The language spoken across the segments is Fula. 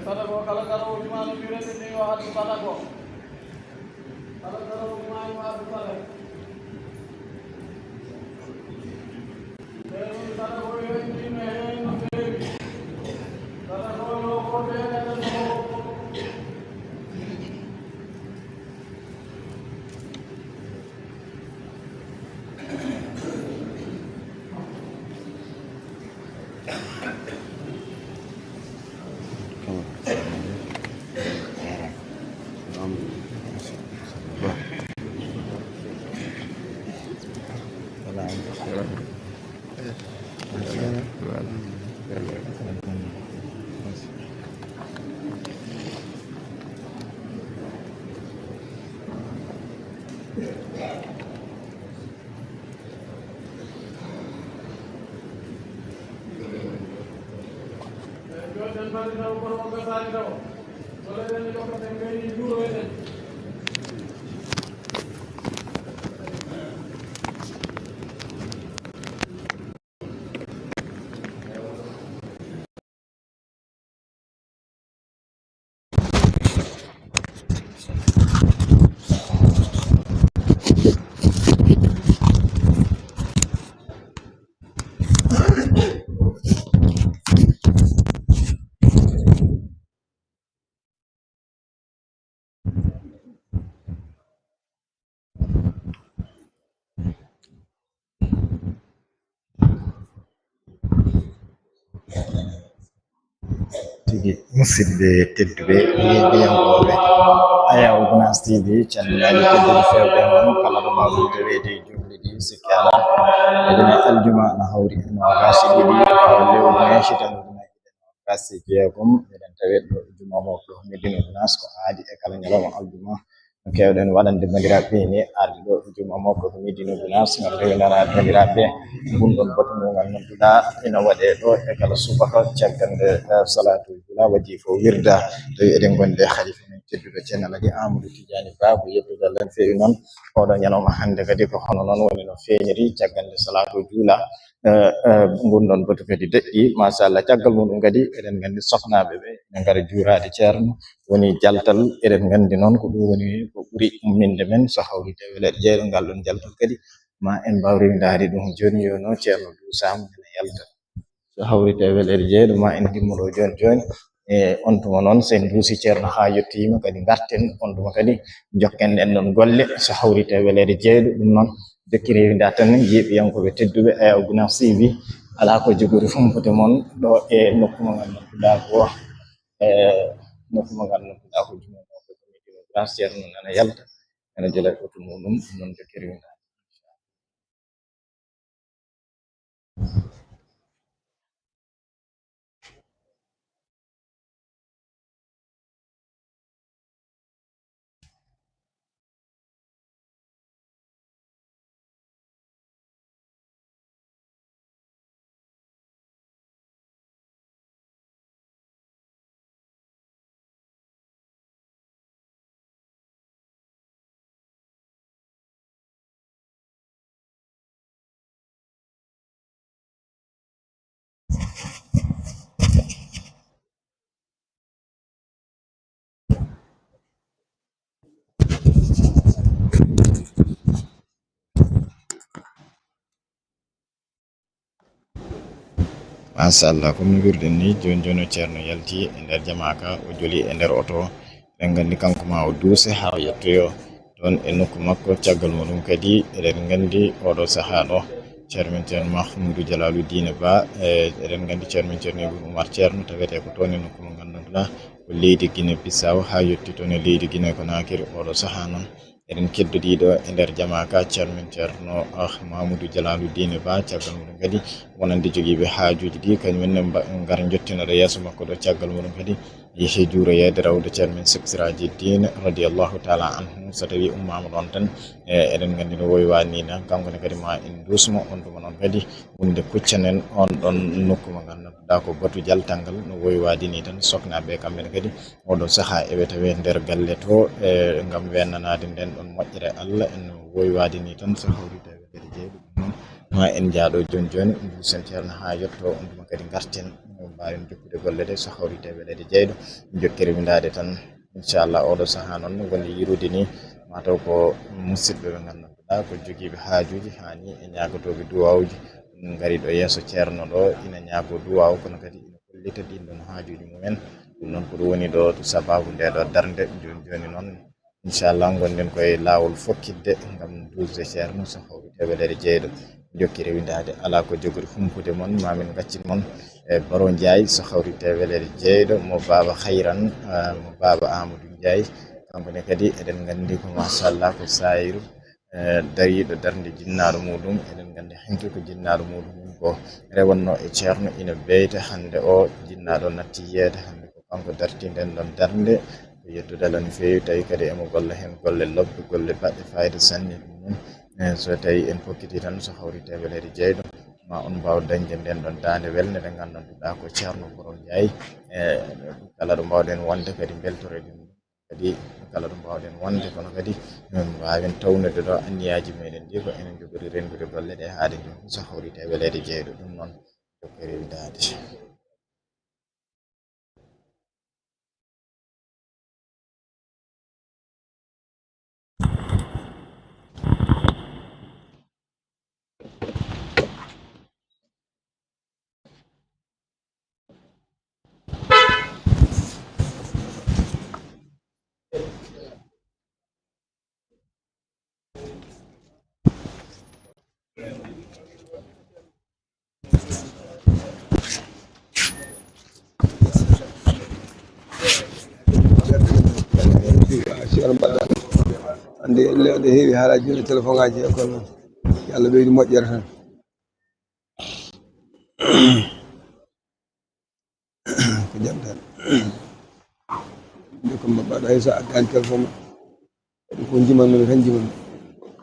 sadako kala karo jumanu birete ni wa adu sadako kala karo jumanu wa adu sadako deru sadako yendi me no devi sadako lo ko de na no musidɓe tedduɓe heɗiyankoɓe Ayaw Gounass TV calminaɗi tedduɓe fewɓe noon kala ɗo mawɗude weedi jumɗe ɗi sikki ala eɗen aljuma no hawri e nogas e ɗiɗi lewru mai hitanuɗunaji nogas e jeegom eɗen tawi ɗo juma mawɗo Médina Gounass ko aadi e kala ñalawma aljuma no kewɗen waɗande bandiraɓe ni arde ɗo juma mawɗo ko Médina Gounass ngam rewnanade bandiraɓe gunɗon batu mo ngal ganduɗa ina waɗe ɗo e kala subaka caggalde salatu jula wajifo wirda tawi eɗen gonde khalifa men tedduɗo ceerno Alaji Amadou Tidiani Ba ko yettugal len feewi noon oɗo ñalawma hande kadi ko hono noon woni no feeñiri caggalde salatu jula gunɗon batu kadi deƴƴi machallah caggal muɗum kadi eɗen gandi sohnaɓe ɓe ene ngara juurade ceerno woni jaltal eɗen gandi noon ko ɗum woni ko ɓuuri umminde men so hawrite weleɗe jeeɗo ngal ɗon jaltal kadi ma en mbawri ndaari ɗum joni yono ceerno Dusam ene yalta so hawrite weleɗe jeeɗo ma en gimmoɗo joni joni e on tuma noon sen duusi ceerno ha yettima kadi garten on tuma kadi jokken en ɗon golle so hawrite weleɗe jeeɗo ɗum noon jokkiri nda tan yeeɓiyankoɓe tedduɓe Ayaw Gounass TV ala ko jogori fumpude mon ɗo e nokku mo ngal nokkuɗa ko nokku mo ngal nokkuɗa ko juma ko Médina Gounass ceerno nana yalta ene jela otu muɗum noon jokkiri nda machallah comme no wirden ni joni joni ceerno yalti e nder jamaka o joli e nder oto eɗen gandi kanko ma o duuse ha o yettoyo ɗon e nokku makko caggal muɗum kadi eɗen gandi oɗo saaha ɗo ceerno men ceerno Mahmoudou Jalaluddin Ba eɗen gandi ceerno men ceerno Ibou Oumar ceerno tawete ko toon e nokku mo ganduɗa ko leydi Guinée Bissau ha yetti toon e leydi Guinée Conakry oɗo saaha noon eɗen keddidiɗo e nder jamaka ceerno men ceerno Mamadou Jalaluddin Ba caggal muɗum kadi wonande joguiɓe haajuji ɗi kañumenne gara jottinoɗo yeeso makko ɗo caggal muɗum kadi yeehi juuroyede rawde ceerno men Siraji Dine radiallahu taala anhu so tawi ummama ɗon tan eɗen gandi no wowi wannina kankone kadi ma en dusmo on tuma noon kadi wonde kuccanen on ɗon nokku mo ganduɗa ko batu jaltal no wowi wadini tan soknaɓe kamɓene kadi oɗo saaha eɓe tawi nder galle to gam wennanade nden ɗon moƴƴere Allah en wowi wadini tan so hawri tawi kadi jeeɗi ɗum noon ma en jaaɗo joni joni dusen ceerno ha yetto on tuma kadi garten mbawen jokkude golle ɗe so hawrite welede jeyɗo jokkiri windade tan inchallah oɗo saaha noon gonde yirude ni mataw ko musidɓe ɓe gandanɗa ko joguiɓe haajuji hani e ñagotoɓe duwawuji gari ɗo yesso ceerno ɗo ina ñaago duwaw kono kadi ina kollita ɗin ɗon haajuji mumen ɗum noon ko ɗum woni ɗo to sababu nde ɗo darde joni joni noon inchallah gonɗen koye lawol fokkidde gam dusde ceerno so hawrite welede jeyɗo jokkiri windade ala ko jogori humpude mon mamin gaccin mon e Baro Ndiaye so hawrite welede jeyɗo mo baba hayran mo baba Amadou Ndiaye kankone kadi eɗen gandi ko machallah ko sayiru dariɗo darde jinnaɗo muɗum eɗen gandi hanki ko jinnaɗo muɗum ko rewanno e ceerno ina beyta hande o jinnaɗo natti yeede hande ko kanko darti nden ɗon darde ko yettudala no fewi tawi kadi emo golla hen golle lobbe golle baɗɗe fayida sanne ɗum noon so tawi en fokkiti tan so hawrite welede jeyɗo ma on mbaw dañde nden ɗon dande welne nde gandanɗuɗa ko ceerno Baro Ndiaye kala ɗo mbawɗen wonde kadi beltorede kadi kala ɗo mbawɗen wonde kono kadi wawen tawnude ɗo anniyaji meɗen ɗi ko enen jogori rendude golle ɗe haade joni so hawrite welede jeyɗo ɗum noon jokkere widade ande ande heewi haalaji no téléphone ngaji e kono yalla ɓeydi moƴƴere tan ko jaam tan nde ko mbaɗɗa hay so addani téléphone ma waɗi ko jimannomi tan jimanmi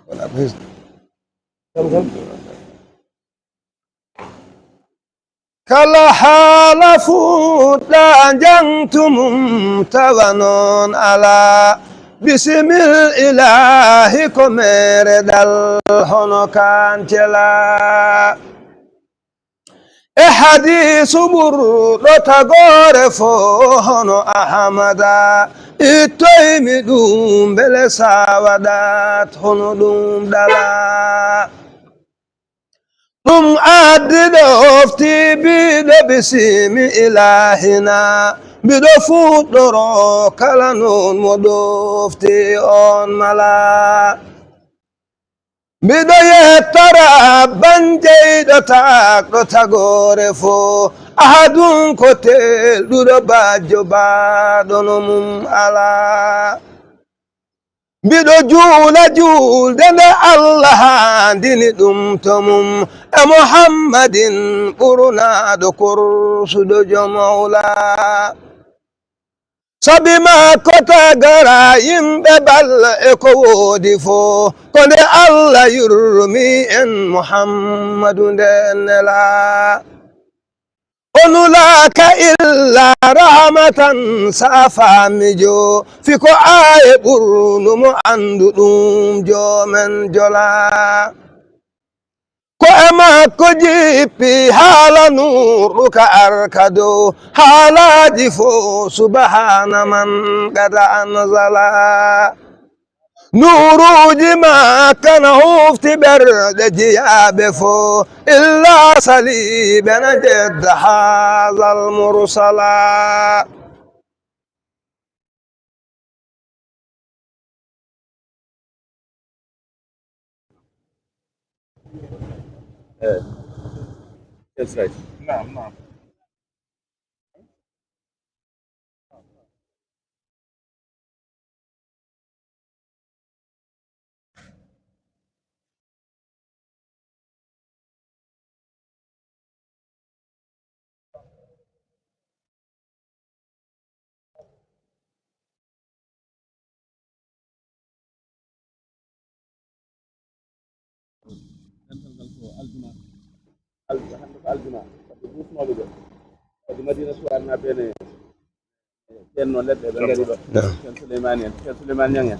wala ko hesɗo kala haala fuɗɗa jangtumum tawa noon ala bisimil ilahi ko mereɗal hono kantela e hadisu ɓurɗo tagore fo hono ahamada ittoymi ɗum beele sawaɗat hono ɗum ɗala ɗum addi ɗofti biɗo bisimi ilahina biɗo fuɗɗoro kala non mo ɗofti on mala biɗo yettara banjeyɗo takɗo tagore fo ahadun ko telɗuɗo bajjo baɗono mum ala biɗo juula julde nde Allah handini ɗum to mum e Muhammadin ɓurnaɗo korsuɗo jomawla sabi makko tagara yimɓe balla e ko woodi fo ko nde Allah yurmi en Muhammadu nden nela onulaka illa rahmatan safamijo fiko aye ɓurnumo andu ɗum jomen jola ko e makko jippi haala nurɗuka arkado haalaji fo subhana man gada anzala nuruji makana hufti ɓerɗe jiyaɓe fo illa saliɓena jedda hazal mursala Yes, right. نعم نعم aljuma wadde dusnoɓe ɓe wadde madina suwarna bene cenno leɗɗe ɓe gaari ɗo ceen souleymane en ceen souleymane ñang en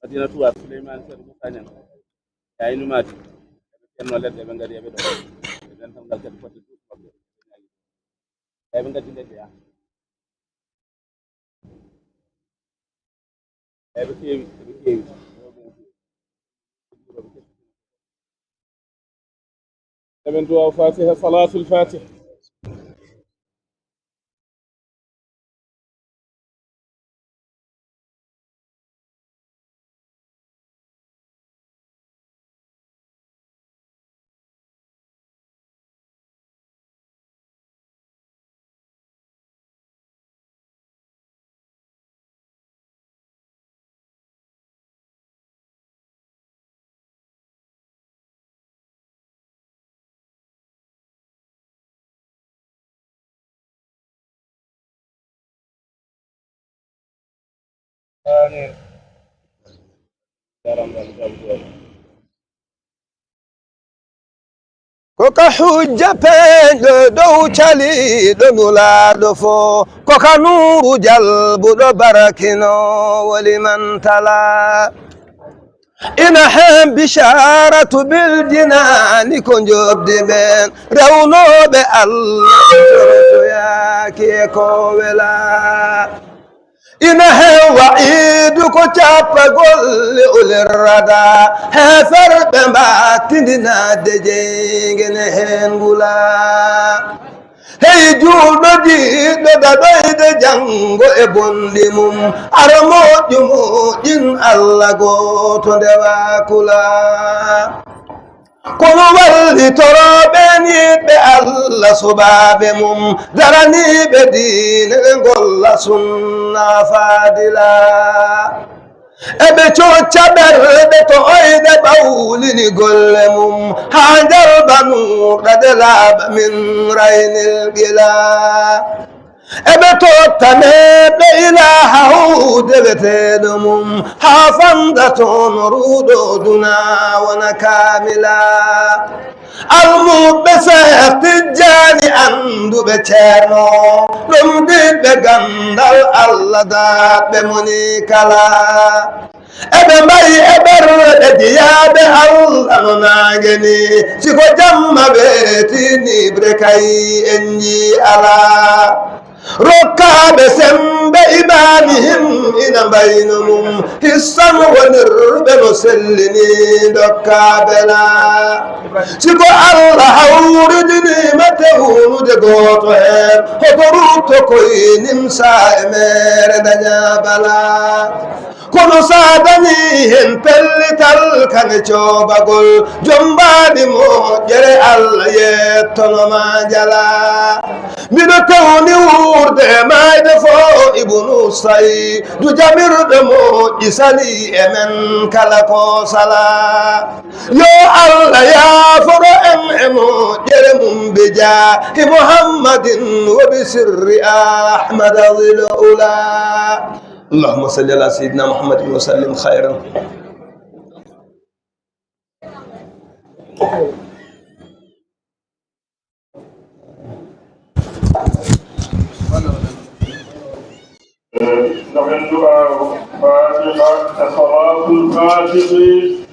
madina tuwar souleymane ceerno moussa ñang yaynumati eɓe cenno leɗɗe ɓe gaari eɓe ɗo e dental ngal kadi fodde dusnoɓe eɓe gaddi ledde ya eɓe keewi eɓen duwaw fatiha salatul fatih آمين يا رب العالمين koka hujja peeɗo dow caliɗo nulaɗo fo koka nuru jalbuɗo barakino waliman tala ina hen bisharatu bil jinani ko jobdi ɓen rewnoɓe allah torotoyaki e ko wela ina hen wa'idu ko cappagol ulirrada heferɓe mbattindinade jeyngene hen ngula hey juuɗo jiɗɗo daɗoyde janngo e bonɗi mum ara moƴƴu moƴƴin allah goto ndewa kula kono wallitoroɓen yiɗɓe allah suɓaɓe mum daraniɓe diine ɓe golla sunna fadila eɓe cocca ɓerɗe to oyɗe ɓawlini golle mum ha jalbanuɗaɗe laaɓa min raynil gila eɓe tottaneɓe ilaha hude weteɗo mum ha fanda toon ruuɗo duna wona kamila almuɓe Seex Tijjaani anduɓe ceerno ɗum diɓɓe gandal allah daɓɓe moni kala eɓe mbayi e ɓerɗe jiyaɓe allah no nageni siko jamma ɓetinibre kay en ji ala rokkaɓe sembe imanihim ina mbayno mum hissan wonirɓe no sellini dokkaɓe la siko allah hawridinima tewnude goto hen hoto rutto koynim sa e mere daña bala kono sa dañi hen pellital kane coobagol jombaɗi moƴƴere allah yettonoma jala mbiɗo tewni wurde mayde fo ibnu sayi du jamirɗo moƴƴi sali emen kala ko sala yo allah yaforo en e moƴƴere mum bija hi muhammadin wobi sirri ahmada wil ula اللهم صل على سيدنا محمد وسلم خيرا فاتحة صلاة الفاتحين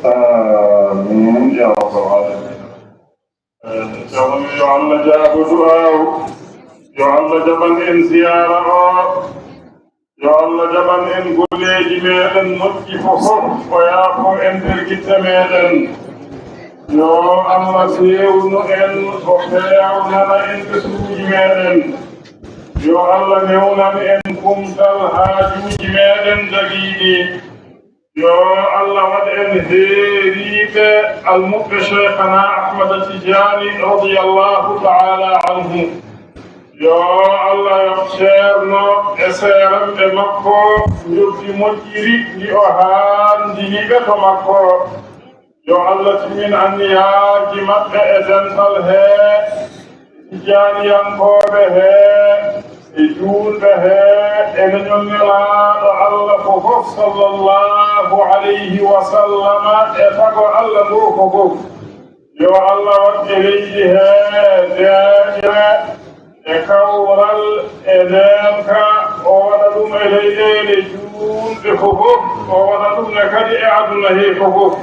آمين يا رب العالمين. يعلم جاب دعاء يعلم جبن إن زيارة يعلم جبن إن قليج ميدن نطف فخر ويافو إن درجت ميدن يعلم سيون إن وخيرنا إن تسوج ميدن يعلم يونا إن كمت الهاجوج ميدن دقيني يا الله ودعن هيريك المبقى شيخنا أحمد التجاني رضي الله تعالى عنه يا الله يخشرنا أسيرا بمكو يرتي مجيري لأهان دينيك مكو يا الله تمين أني هاجي مبقى أزن الهي تجاني ينقوبه يجول بها إن ينلاد الله فوق صلى الله عليه وسلم يتقى الله فوق يو الله وإليها دائرة كورال إدامك وولدهم إليه لجول بحقوق وولدهم لكي أعدنا حقوق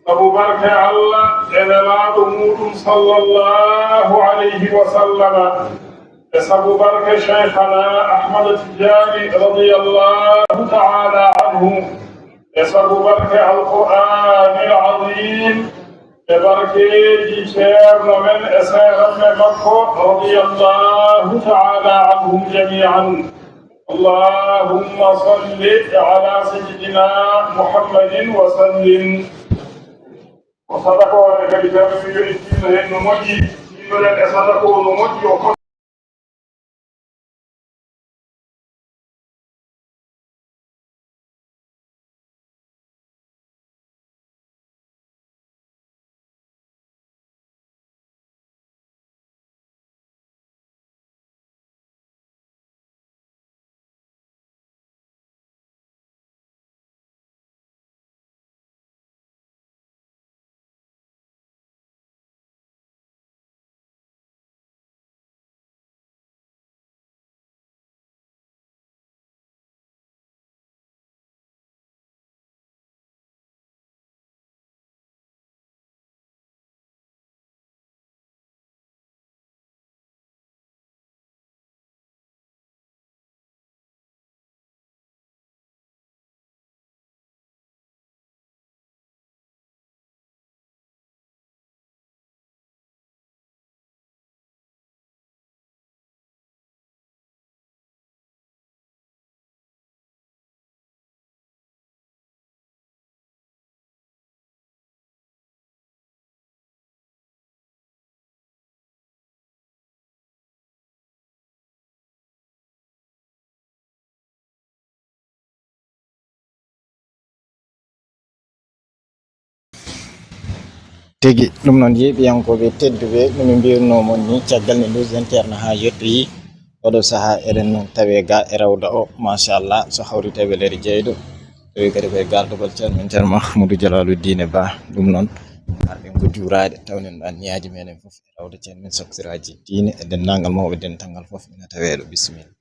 أبو بركة الله إذا لا دمود صلى الله عليه وسلم أبو بركة شيخنا أحمد التجاني رضي الله تعالى عنه أبو بركة القرآن العظيم ببركة جيشير من أسير مكة رضي الله تعالى عنهم جميعا اللهم صل على سيدنا محمد وسلم وصدقوا لك بجانب يؤتيه النمجي من صدقوا النمجي tigi ɗum noon yeeɓiyankoɓe tedduɓe nomi mbirnomon ni caggal nde news interne ha yettoyi oɗo saaha eɗen tawe ga e rawda o machallah so hawrite welere jeyɗo tawi kadi koye gardogal ceerno ceerno Mahmoudou Dialaloudine Ba ɗum noon arɗen ko juurade tawnen ɗan niyaji meɗen foof e rawda ceerno men sokiraji diine e dendagal mawɓe dental foof ina taweɗo bisimilla.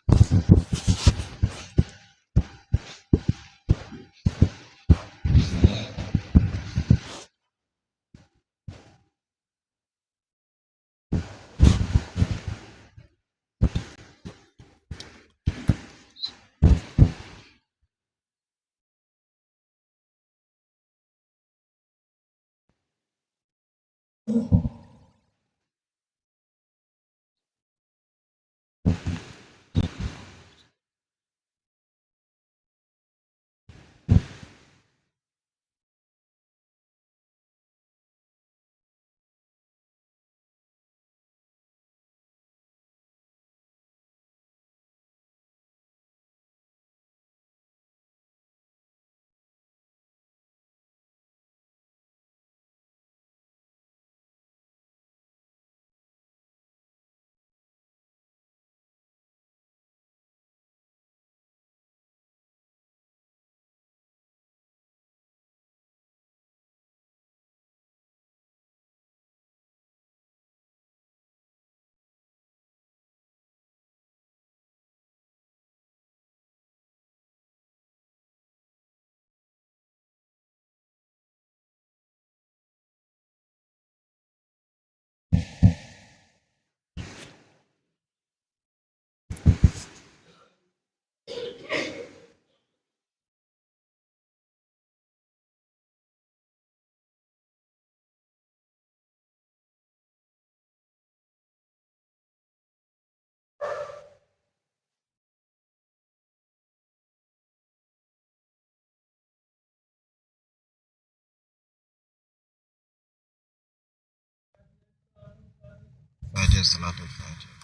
Fatiha salatul Fatiha.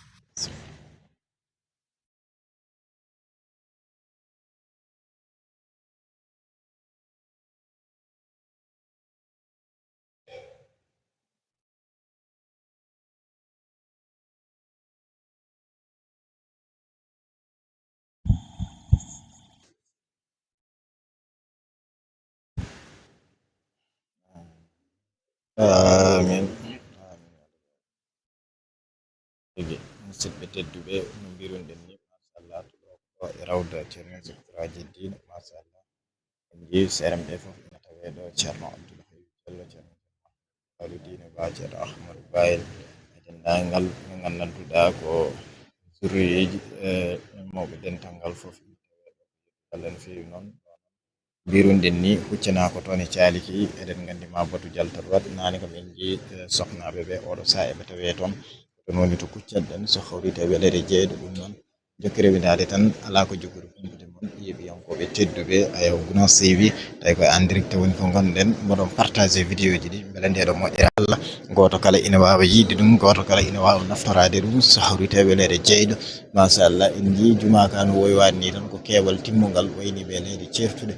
amin ege musidɓe tedduɓe no mbiruɗen ni machallah to ɗo e rawda ceerno sectoraji diine machallah en jeewi serem ɓe fof ina tawe ɗo ceerno Abdoul Hayy Diallo ceerno awli diine ba ceerno Ahmadou Bayel e dendagal ɓe gandanduɗa ko zurriyeji mawɓe dental ngal fof Allah no fewi noon mbirunɗen ni huccana ko toon e caaliki eɗen gandi ma batu jaltat wat nani kam en jii sohnaɓe ɓe oɗo saa eɓe tawe toon ɗon woni to kuccanɗen so hawrite welede jeeyɗo ɗum noon jokki rewidade tan ala ko jogori humbude moon yeeɓiyankoɓe tedduɓe ayaw Gounass TV tawi koye en direct woni ko gonɗen moɗon partagé vidéo ji ɗi beele ndeɗo moƴƴere Allah goto kala ina wawa yiide ɗum goto kala ina wawa naftorade ɗum so hawrite welede jeeyɗo machallah en jii jumaka no woywani ni tan ko keewal timmugal wayni welede ceftude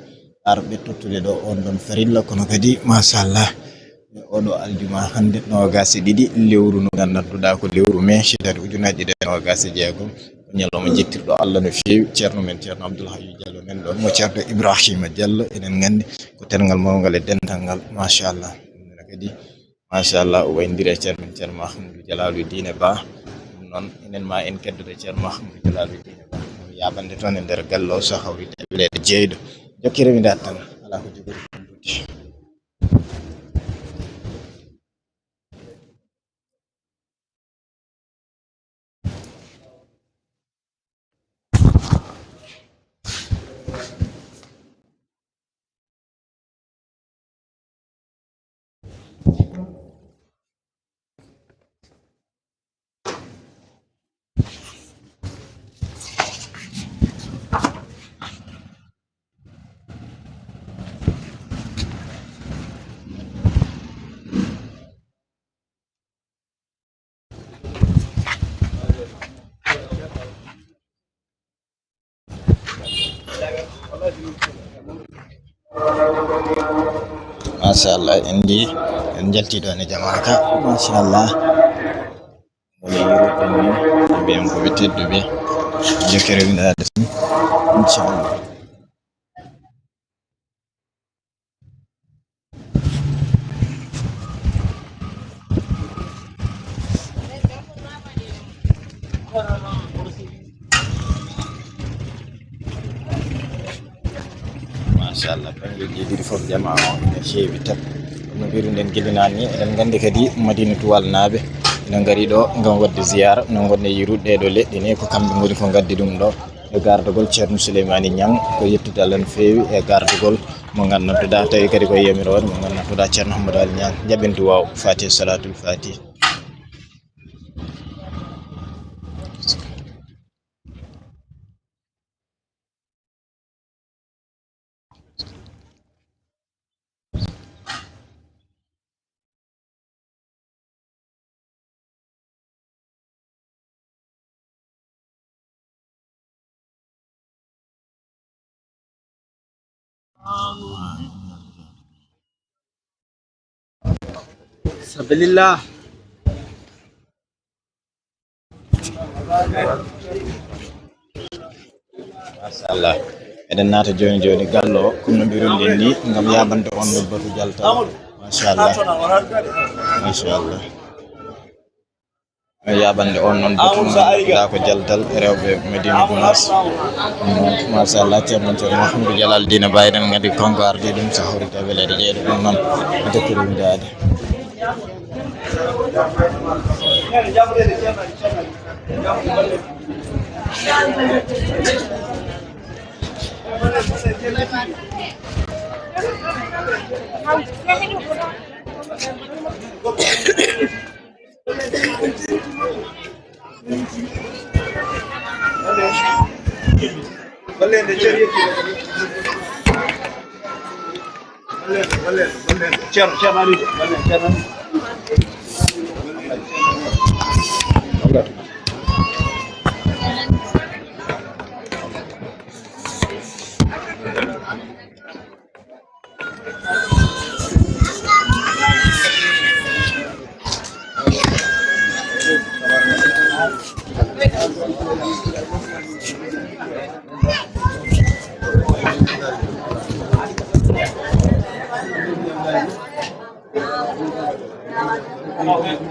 arɓe tottude ɗo on ɗon farilla kono kadi machallah oɗo aljuma hande 22 lewru no gandanduɗa ko lewru mai hitande ujunaje 2026 ko ñalawma jettirɗo Allah no fewi ceerno men ceerno Abdoul Hayy Diallo men ɗon mo ceerno Ibrahima Diallo enen gandi ko tergal mawgal e dental ngal machallah ɗum kadi machallah o waydiri e ceerno men ceerno Mahamadou Dialalo Dine Ba ɗum noon enen ma en keddoto ceerno Mahamadou Dialalo Dine Ba yaɓande toon e nder galle o so hawride welede jeeyɗo jokki rewidade tan ala ko jogori humbude machallah en ji en jaltiɗo ne jamaka machallah woni yiruɗen ni mbiyankoɓe tedduɓe jokki rewidade tan inchallah machallah banggue jiiɗiɗi foof jama o ene heewi tan no mbiruɗen guelinani ni eɗen gandi kadi Madinatou Wal naaɓe ina gaari ɗo gam wadde ziyara no gonne yiruɗe ɗeɗo leɗɗe ni ko kamɓe goni ko gaddi ɗum ɗo e gardugol ceerno Souleymany Niang ko yettude Allah no fewi e gardugol mo gandantuɗa tawi kadi ko yamirore mo gandantuɗa ceerno Ahmadou Ali Niang jaɓen duwaw Fatiha salatul Fatih. Sabilillah. Machallah eɗen naata joni joni gallo o comme no mbiruɗen ni gam yabande on no batu jalta machallah machallah yabande on noon batu da ko jaltal rewɓe Medina Gounass machallah ceerno Mahamadou Dialal Dine Ba eɗen gandi konko ardi ɗum so hawrite welede jeeyɗo ɗum noon jokki rewidade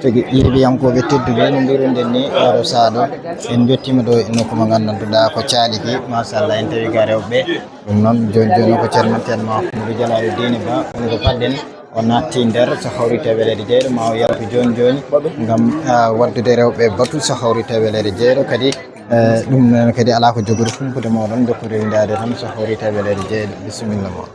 tigi yiɓe yankoɓe tedduɓe no mbiruɗen ni oɗo saaɗo en jottima ɗo e nokku mo gandanɗuɗa ko caaliki machallah en tawi ga rewɓe ɗum noon joni joni ko ceernoten Mahamadou Dialal Ba on ko padden o natti nder so hawrite welede jeyɗo ma o yaltu joni joni gam waddude rewɓe batu so hawrite welede jeyɗo kadi ɗum noon kadi ala ko jogude fumpude moɗon jokkude windade tan so hawrite welede jeyɗo bisimilla moɗon.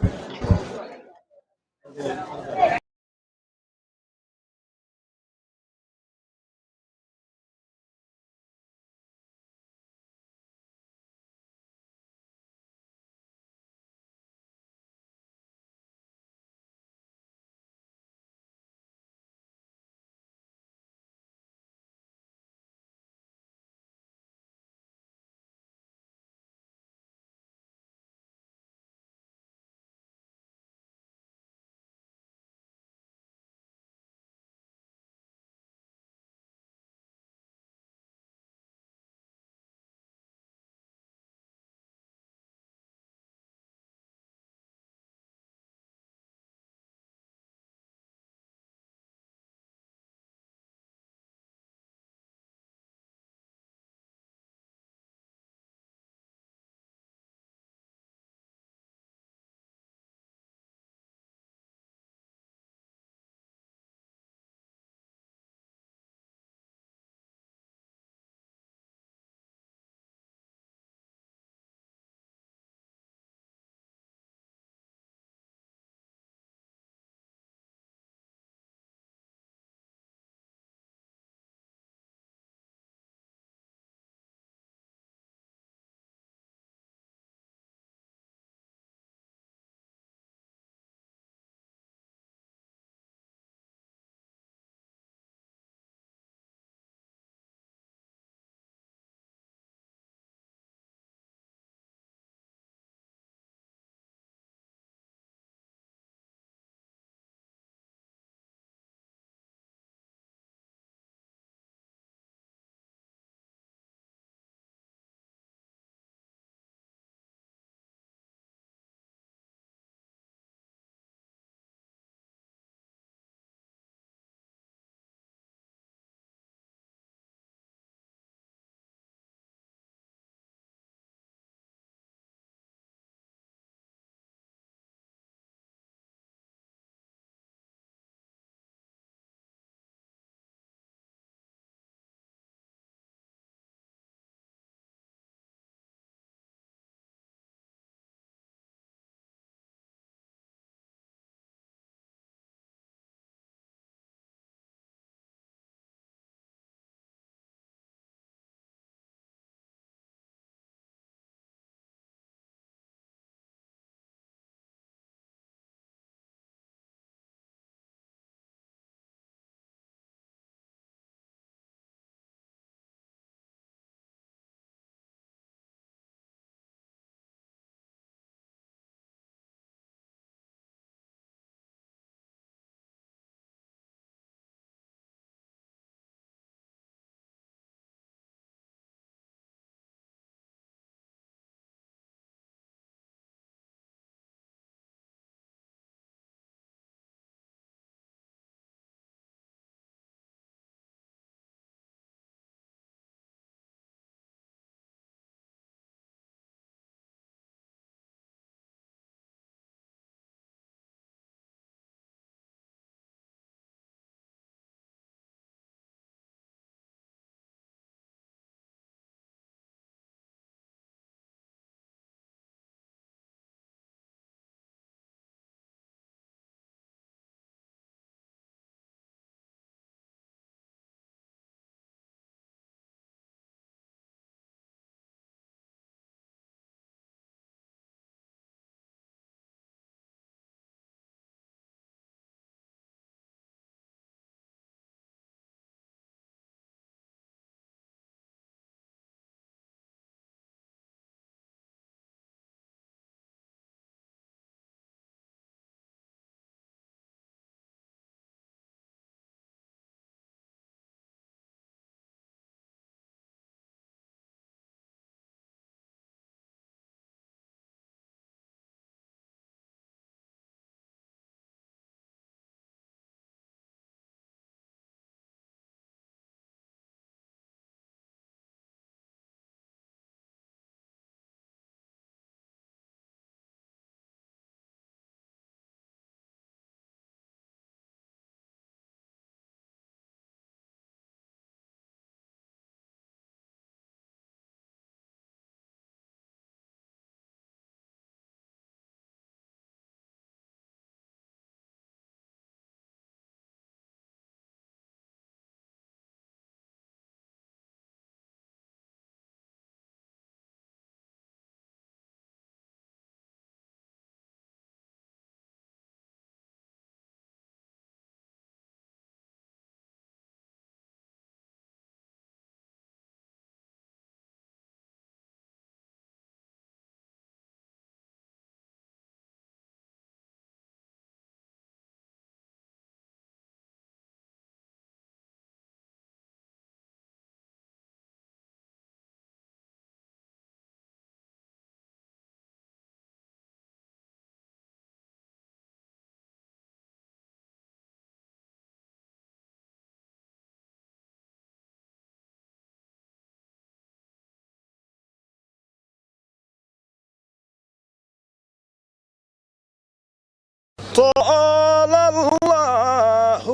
طال الله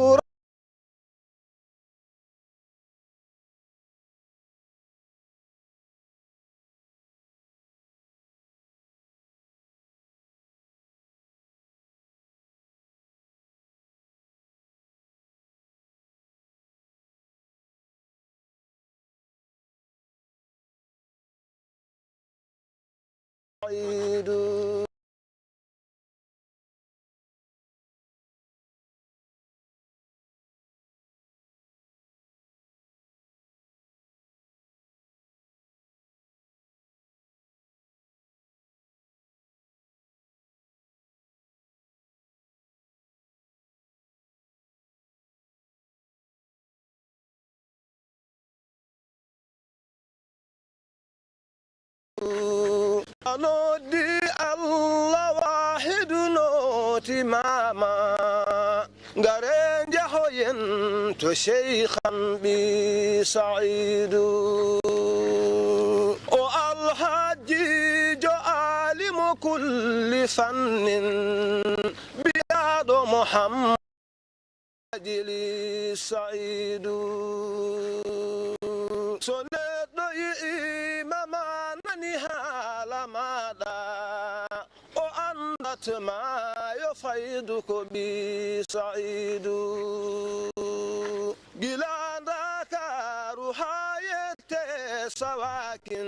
عيد نودي الله واحد نوتي ماما غارين جهوين تو شيخا بسعيد والحاج جو عالم كل فن بياد محمد جلي سعيد سنة إماما ننهال ماذا وأنت ما يفيدك بسعيد جلان ذاك روحاية سواكن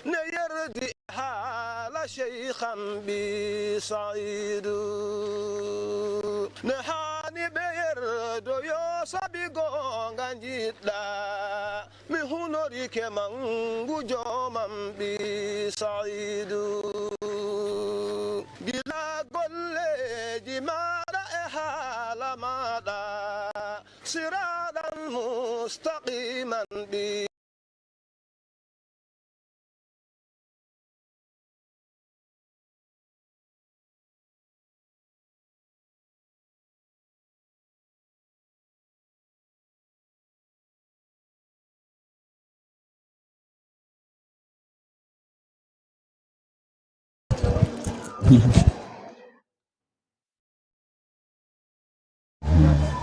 نيردي حال شيخا بسعيد نحاني بيردو يوسابي غونغان جيتلا مهنوري كمانغو جومن بسعيد جلا قولي مالا إحالا مالا صراطا مستقيما بي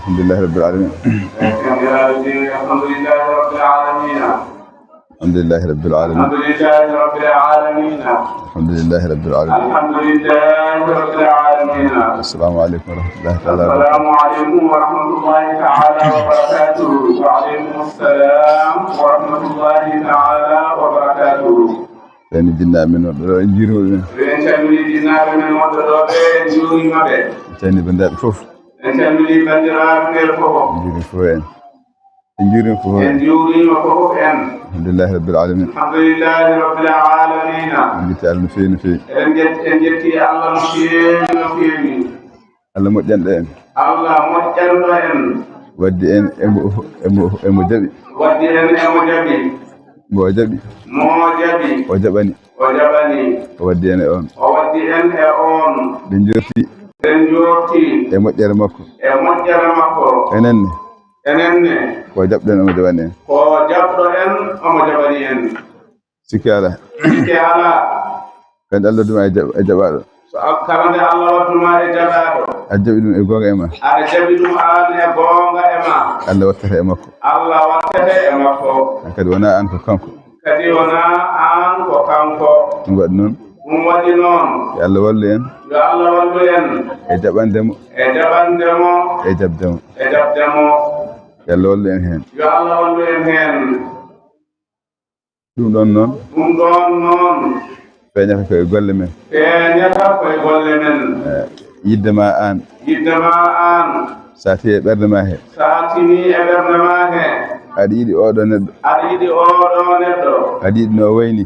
الحمد لله رب العالمين. الحمد لله رب العالمين. الحمد لله رب العالمين. الحمد لله رب العالمين. الحمد لله رب العالمين. الحمد لله رب العالمين. السلام عليكم ورحمة الله تعالى وبركاته. السلام عليكم ورحمة الله تعالى وبركاته. وعليكم السلام ورحمة الله تعالى وبركاته. يعني دينا من نجيرو. يعني دينا من وضع نجيرو مبه. يعني بندر فوف. يعني بندر فوف. نجيرو فوين. نجيرو فوين. نجيرو فوين. الحمد لله رب العالمين. الحمد لله رب العالمين. نجيت على نفين في. نجيت على نفين. الله مجند. الله مجند. ودي إن إمو جبي. ودي إن إمو جبي. موجبي. موجبي. وجبني. وجبني. ودي أنا أون. ودي أن أون. دنجوتي. دنجوتي. إمو جرمكو. إمو جرمكو. إنني. إنني. وجبنا أمو جبني. وجبنا أمو جبني. سكالة. سكالة. كان الله دم أجبارو. كان الله دم أجبارو. أجبنا إيقوغا إما. أجبنا آل إيقوغا إما. الله وتره إماكو. الله وتره إماكو. كد ونا أنكو كانكو. كد ونا أنكو كانكو. نقول نون. نقول نون. يا الله ولين. يا الله ولين. إجابان دمو. إجابان دمو. إجاب دمو. إجاب دمو. يا الله ولين هين. يا الله ولين هين. دون نون. دون نون. فينيا كوي غولي men فينيا كوي غولي men yiddema an sati e berde ma he satini e berde ma he adi yidi odo neddo adi yidi no wayni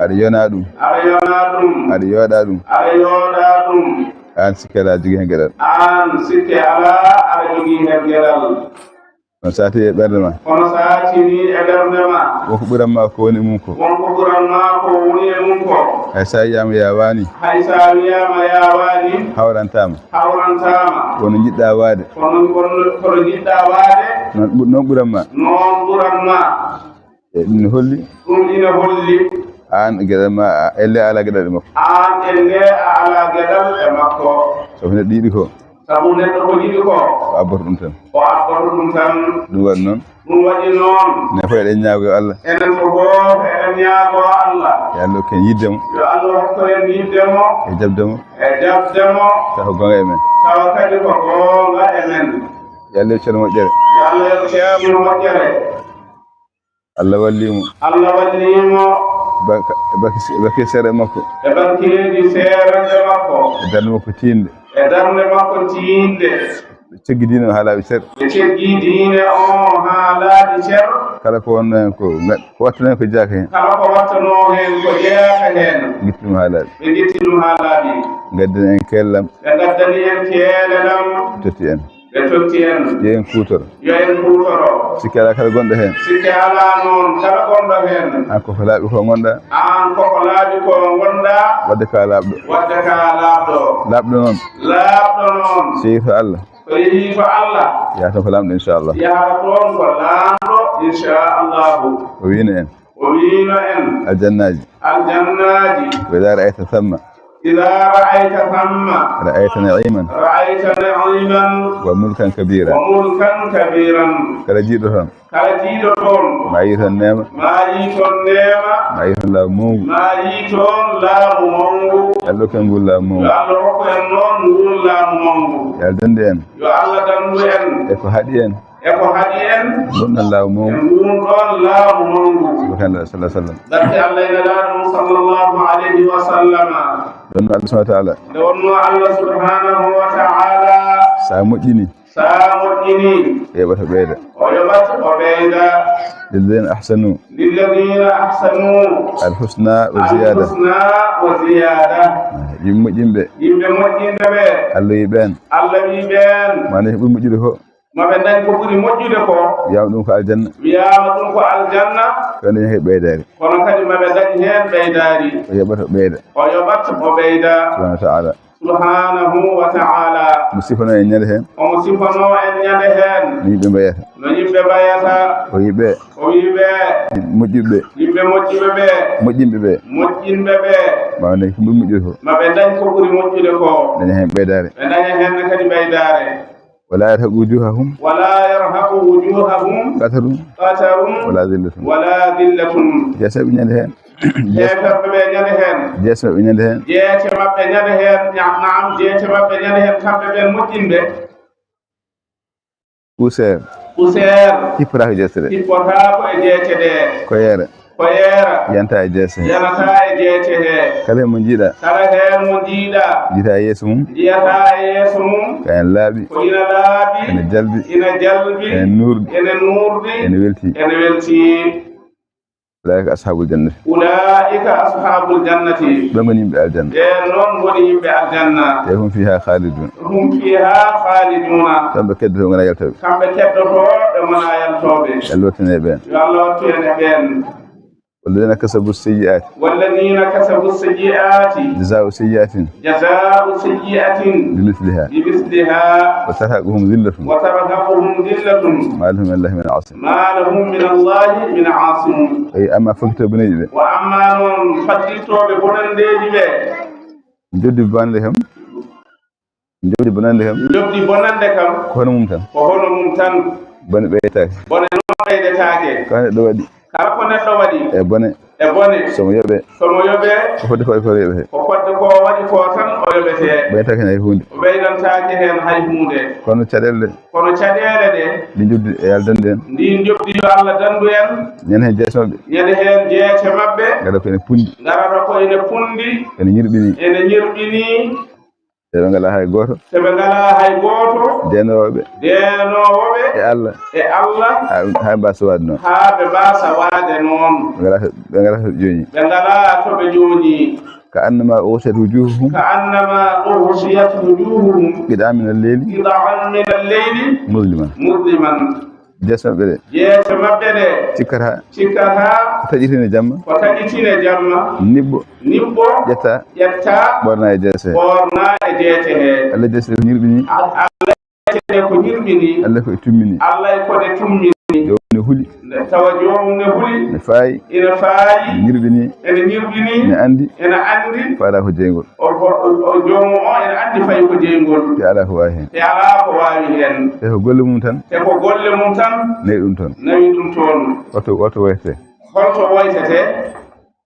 adi yona dum adi yoda dum an sikala jogi hen gedal ala jogi hen gedal on sati e berde ma on satini e berde ma wonko buram ma ko woni mum ko hay sa yama yawani hawrantama kono jidda waade non buram ma e dum holli an gedal ma elle ala gedal makko an elle ala gedal e makko sabu ne didi ko sabu ne ko didi ko abor dum tan o abor dum tan dum wad non dum wadi non ne fay den ñaago Allah enen ko go enen ñaago Allah ya Allah ken yiddemo yo Allah ko en yiddemo e jabdemo taw gonga e men taw kadi ko gonga e men ya Allah ceerno mojjere ya Allah yo ceerno mojjere Allah wallimo baki sere makko e bankireji serede makko e darde makko tinde e darde makko tinde ceggi diine o haalaɓe cer e ceggi diine o haalaɓe cer kala ko wonno hen ko wattano hen ko jaaka hen kala ko wattano hen ko jeaka hen guitti ɗum haalaɓe ɓe guitti ɗum haalaɓe gaddani en kellam ɓe gaddani en keelelam totti en ɓe totti en yo en kuutoro yo en kuutoro sikki ala kala gonɗo hen sikki ala noon kala gonɗo hen an koko laaɓi ko gonɗa an koko laaɓi ko gonɗa wadde ka laaɓɗo laaɓɗo noon so yeehi to Allah ko yeehi to Allah yahata ko lamɗo inchallah yahata toon ko laamɗo inchallahu o wino en aljannaji wa idha ra'ayta thamma رأيت نعيما وملكا كبيرا كلا جيدو هون ما يتون نيما ما يتون لا مونغو يالو كان نقول لا مونغو يال دندي ان eko haɗi en ɗum laamu subhanallah sallallahu alaihi wasallam barke Allah ina laɗum sallallahu alaihi wasallam ɗon Allah subhanahu wa ta'ala Allah subhanahu wa ta'ala sa moƴƴini heɓata ɓeyda o yoɓata o ɓeyda lilladhina ahsanu alhusna wa ziyada yimɓe moƴƴinɓe ɓe Allah wi ɓen mana ɓuri moƴƴude ko maɓe dañi ko ɓuri moƴƴude ko wiyama ɗum ko aljanna kono dañi hen ɓeydari kono kadi maɓe dañi hen ɓeydari o yoɓata ɓeyda o yoɓata o ɓeyda subhanahu wa ta'ala mo sifano en ñande hen omo sifano en ñande hen no yimɓe mbayata o yiɓe moƴƴuɓe yimɓe moƴƴinɓe ɓe mawa dañi ko ɓuri moƴƴude ko maɓe dañi ko ɓuri moƴƴude ko daña hen ɓeydare ɓe daña hen kadi ɓeydare ولا يرهق وجوههم قتر ولا ذلة جسم بنيان جسم بنيان نعم جسم بنيان كم بين مجنبه كوسير كيفراه جسر كوير yanta jese kala mo jiida jita yeso mum kayen laaɓi ene jalbi ene nurdi ene welti ulaika ashabul jannati ɓe goni yimɓe aljanna e hum fiha khalidun kamɓe keddoto gona yaltoɓe Allah wattane ɓen والذين كسبوا السيئات جزاء سيئة بمثلها وترهقهم ذلة ما لهم من الله من عاصم أي أما فكت بنيجي وأما فكت بنيجي جد بانلهم كهون ممتن بن بيتك كان دوادي kala ko neɗɗo waɗi e bone somo yoɓe ko fodde ko yoɓete ko fodde ko waɗi ko tan o yoɓete ɓeytake hay hunde o ɓeydantake hen hay hunde kono caɗele ɗe ɗi jobdi e Allah dandu en ndi jobdi yo Allah dandu en ñande hen jeese mabɓe garata ko ene pundi ene ñirɓini ɓe ngala hay goto denowoɓe e Allah ha mbasa wade noon ɓe ngala to joni ka annama ughsiyat wujuhuhum qita'an min al-layli muzliman jeese maɓɓe ɗe cikkata taƴitine jamma nibbo ƴetta ɓorna e jeese Allah jeese ko ñirɓini Allah ko tummini huli tawa jomum ne huli ne faayi ina faayi ñirbini ne andi faala ko jeygol o jomum o ene andi fayi ko jeygol te ala ko wawi hen te ala ko wawi hen te ko golle mum tan nayi ɗum toon oto wayte holto woytete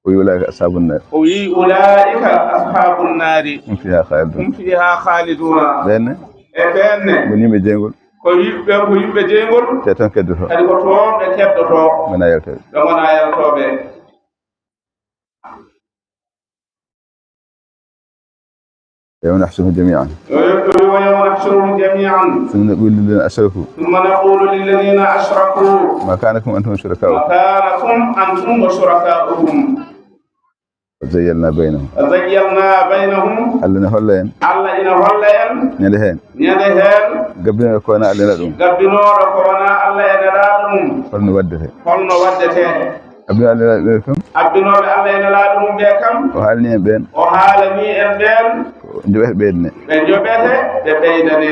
o wi ulaika ashabun nar o wi ulaika ashabun nari hum fiha khaliduna ɓenne e ɓenne woni yimɓe jeygol ko yimɓe jeygol te tan keddoto kadi ko toon ɓe keddoto gona yaltoɓe ɓe gona yaltoɓe يوم نحشرهم جميعا ثم نقول للذين أشركوا مكانكم أنتم وشركاؤكم وزيلنا بينهم الله هولين نلهين قبلنا كونا الله ندوم فلن ودته abdou Allah be kam abdinoɓe Allah ene laaɗo mum ɓe kam o haalni en ɓen joɓete ɓeydane ɓe joɓete ɓe ɓeydane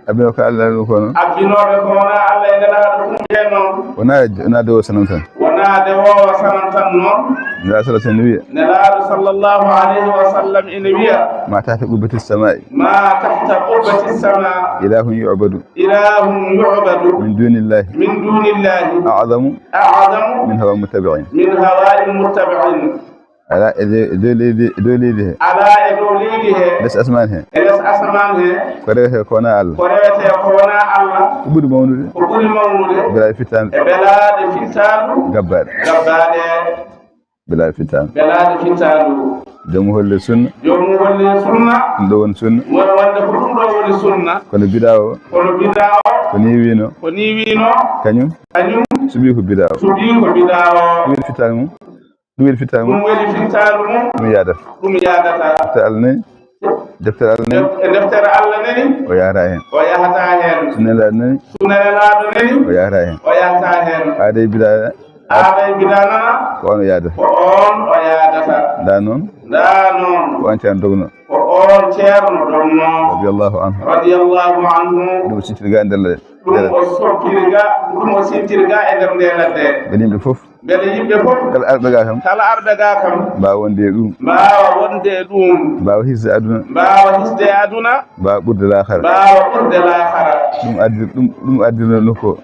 abdino ko Allah ɗum kono abdinoɓe ko wona Allah ene laaɗo ɗum ɓe noon wona dewo sanan tan noon nelaɗo sallallahu wiya nelaɗo sallllahu alayhi wa sallam ene wiya ma tahta qubbati samai ilahum yu'badu min dunillahi a'zamu min hawa muttabi'in ala do leydi he les asman he ko rewete ko wona Allah ko ɓuri mawnude belaɗe fittande gabbade belaɗe fittande jomu holle sunna ɗum ɗo woni sunna kono biɗa o ko ni wino kañum suɓi ko biɗa o ɗum weli fittande mum ɗum yadata deftere Allah nani o yahata hen sunna nelaɗo nani o yahata hen aaday biɗa nana ko on o yadata nda noon ko on ceerno dogno radiyallahu anhu ɗum sintirga e nder ɗum o sintirga e nder nde ladde beele yimɓe fof kala arɓe ga kam mbawa wonde ɗum mbawa hisde aduna mbawa ɓurde lahara ɗum addirno nokku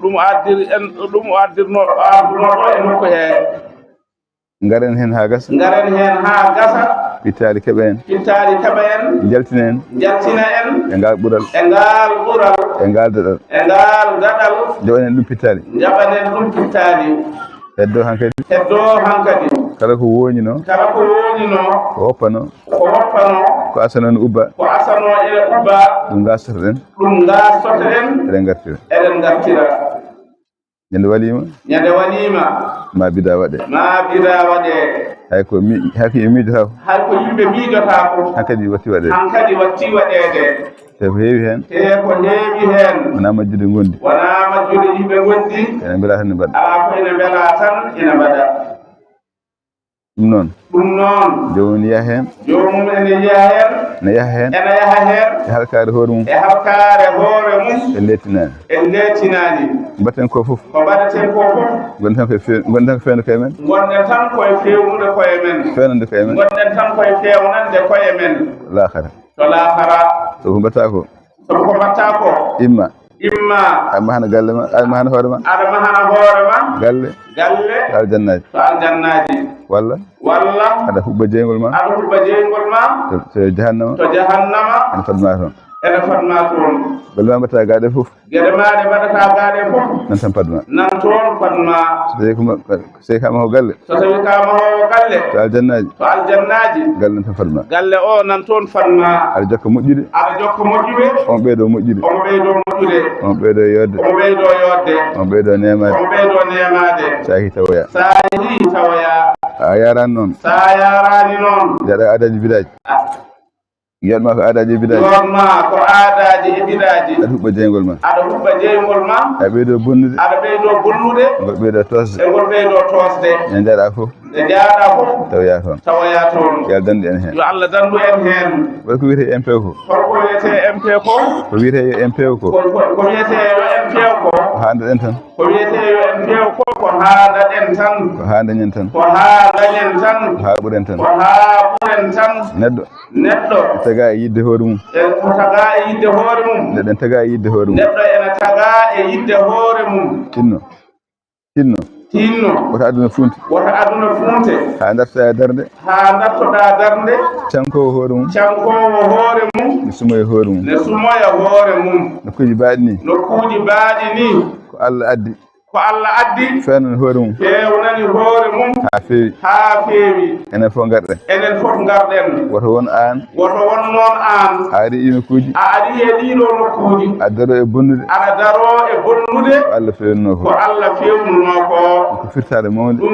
e nokku he garen hen ha gasa pittali keɓa en jaltina en e ngal ɓural e ngal daɗal jaɓanen ɗum pittali heddo hankadi kala ko woñino ko woppano ko asano no ubba ɗum gastotoɗen eɗen gartira ñande walima ma bida waɗe hay ko miijota ko hankadi watti waɗede te ko heewi hen wona majjude gondi ene mbela tan ne mbaɗa ɗum noon jomum yaha hen ne yaha hen e halkare hoore mum e lettinani mbatten ko fof gonɗen tan ko fewnde koye men fewnande koye men lahara soko mbatta ko imma aɗa mahana galle ma aɗa mahana hoore ma galle to aljannaji walla aɗa huɓɓa jeygol ma to jahannama ene fadma toon golle ma mbatta gaɗe fof nan tan fadma so tawi kama ho galle to aljannaji galle nan tan fadma nan toon fadma aɗa jokka moƴƴude on ɓeydo moƴƴude on ɓeydo yodde on ɓeydo nemade sahi tawoya a yarani noon jaɗa adaji bidaji yalma ko aadaji bidaji yorma ko aadaji e bidaji aɗa huɓɓa jeygol ma aɗa huɓɓa jeygol ma aɗa ɓeydo bonnude aɗa ɓeydo bonnude ngol ɓeydo tosde e ngol ɓeydo tosde ne jaaɗa fof nde jaaɗa fof tawoya toon tawoya toon yo Allah dandu en heen yo Allah dandu en heen wala ko wiyete MP ko holko wiyete MP ko ko wiyete yo MP ko ko wiyete yo MP ko haandaɗen tan ko wiyete yo MP ko haandaɗen tan ko haandañen tan ko haandañen tan ko haaɓuren tan ko haaɓuren tan neɗɗo taga e yidde hoore mum ko taga e yidde hoore mum neɗɗo taga e yidde hoore mum neɗɗo ene taga e yidde hoore mum tinno woto aduna funti ha darta e darde ha dartoɗa darde cankowo hoore mum ne sumoye hoore mum hoore mum nokkuji baaɗi ni ko Allah addi fewnani hoore mum ha feewi enen fof garɗen woto won noon an a ari ɗi nokkuji a daro e bonnude ko Allah fewnino ko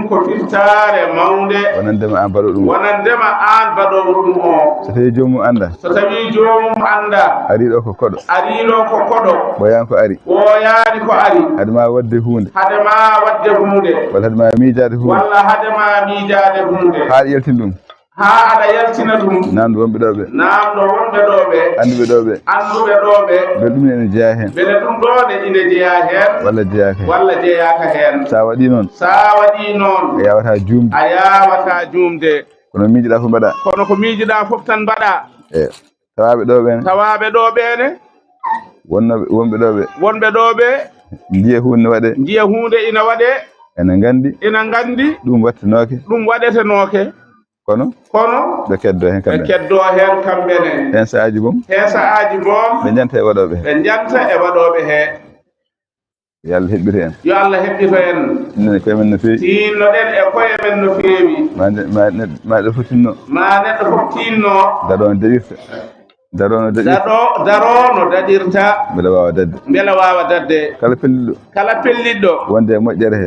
ko firtare mawde wonandema an mbaɗowo ɗum o so tawi jomum anda ari ɗo ko koɗo ɓoyani ko ari hadema wadde hunde walla hadema miijade hunde ha yaltin ɗum ha aɗa yaltina ɗum namdo wonɓe ɗo ɓe anduɓe ɗo ɓe beele ɗum ene jeeya heen walla jeeyaka heen sa waɗi noon a yawata juumde kono miijiɗa fof mbaɗa ko miijiɗa tawaɓe ɗo ɓene wonɓe ɗo ɓe jiya hunde ina waɗe ene gandi ɗum waɗetenoke kono ɓe keddo hen kamɓene hen saaji bom ɓe janta e waɗoɓe he yo Allah heɓɓito en tinno koyemen no feewi ma neɗɗo fof tinno darono daɗirta beela wawa dadde kala pelliɗɗo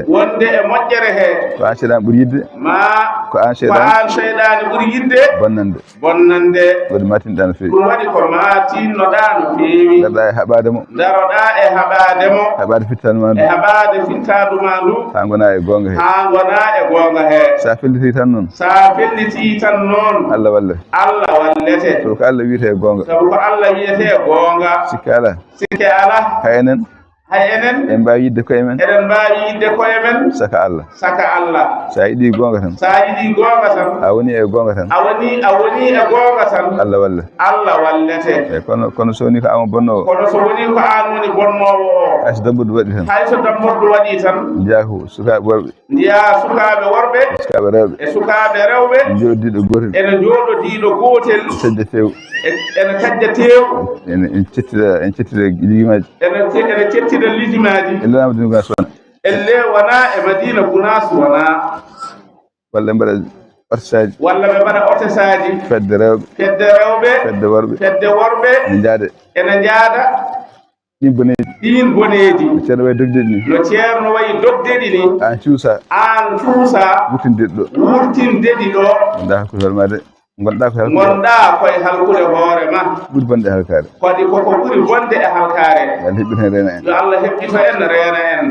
wonde e moƴƴere he ko an seyɗan ɓuuri yidde ko an seyɗani ɓuuri yidde bonnande waɗi matinɗa no feewi ɗum waɗi ko matinnoɗa no feewi daroɗa e haɓademo haɓade fittadu ma ndu ha gona e gonga he sa felliti tan noon Allah wallete so ko Allah wiyete e gonga sabu ko Allah wiyete gonga sikke ala hay enen en mbawi yidde koye men saka Allah sa yiɗi gonga tan a woni e gonga tan Allah wallete e kono so woni ko an bonnowo hayso dambudu waɗi tan jaahu sukaɓe worɓe sukaɓe rewɓe ene jooɗodiɗo gotel sajja tew en cettira lijimaji elle wona e Madina Gounass wona walla ɓe mbaɗa otesaji fedde rewɓe fedde worɓe ene jaada ɗin boneji no ceerno wayi dogdeɗi ni an cuusa wurtindeɗi ɗo gonɗa koye halkude hoore ma ɓuri bonde e halkare kadi koko ɓuri bonde e halkare yo Allah heɓɓito en reena en